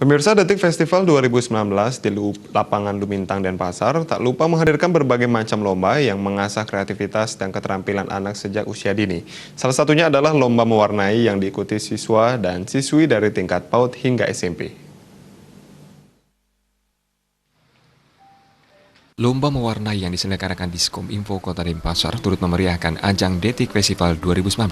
Pemirsa, Detik Festival 2019 di lapangan Lumintang Denpasar tak lupa menghadirkan berbagai macam lomba yang mengasah kreativitas dan keterampilan anak sejak usia dini. Salah satunya adalah lomba mewarnai yang diikuti siswa dan siswi dari tingkat PAUD hingga SMP. Lomba mewarnai yang diselenggarakan di Diskominfo Kota Denpasar turut memeriahkan ajang Detik Festival 2019.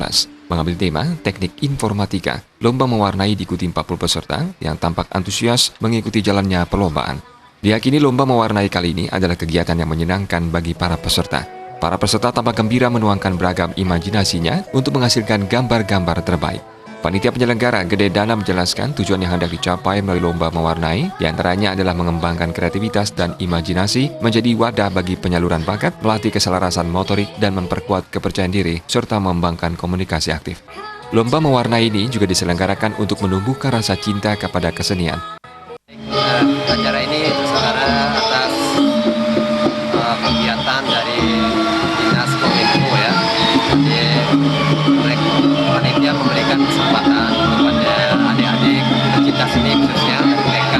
Mengambil tema Teknik Informatika, lomba mewarnai diikuti 40 peserta yang tampak antusias mengikuti jalannya perlombaan. Diyakini lomba mewarnai kali ini adalah kegiatan yang menyenangkan bagi para peserta. Para peserta tampak gembira menuangkan beragam imajinasinya untuk menghasilkan gambar-gambar terbaik. Panitia penyelenggara Gede Dana menjelaskan tujuan yang hendak dicapai melalui lomba mewarnai diantaranya adalah mengembangkan kreativitas dan imajinasi menjadi wadah bagi penyaluran bakat, melatih keselarasan motorik, dan memperkuat kepercayaan diri, serta mengembangkan komunikasi aktif. Lomba mewarnai ini juga diselenggarakan untuk menumbuhkan rasa cinta kepada kesenian. Acara ini terselenggara atas kegiatan dari Dinas Kominfo ya. Jadi panitia memberikan kesempatan kepada adik-adik pecinta seni khususnya TK,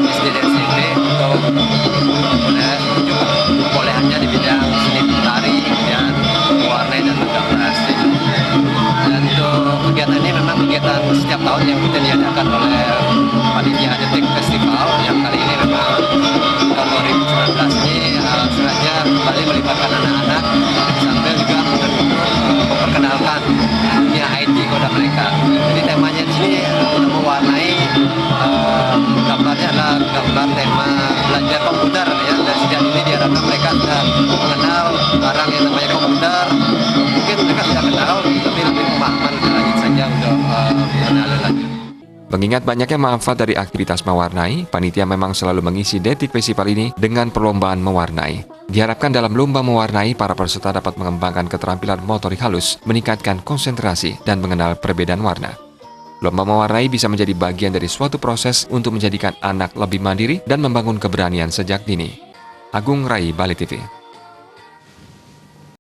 SD dan SMP untuk bolehannya di bidang seni tari dan mewarnai dan menggambar. Dan untuk kegiatan ini memang kegiatan setiap tahun yang rutin diadakan oleh panitia Detik Festival yang kali ini memang tahun 2019 ini sengaja kembali melibatkan anak-anak sambil juga memperkenalkan dunia IT kepada mereka. Jadi temanya di sini untuk mewarnai gambarnya adalah gambar tema belajar komputer ya. Dan sejak ini diharapkan mereka sudah mengenal barang yang namanya komputer. Mungkin mereka sudah kenal, tapi lebih pemahaman lebih lanjut saja untuk mengenal lanjut. Mengingat banyaknya manfaat dari aktivitas mewarnai, panitia memang selalu mengisi Detik Festival ini dengan perlombaan mewarnai. Diharapkan dalam lomba mewarnai, para peserta dapat mengembangkan keterampilan motorik halus, meningkatkan konsentrasi, dan mengenal perbedaan warna. Lomba mewarnai bisa menjadi bagian dari suatu proses untuk menjadikan anak lebih mandiri dan membangun keberanian sejak dini. Agung Rai, Bali TV.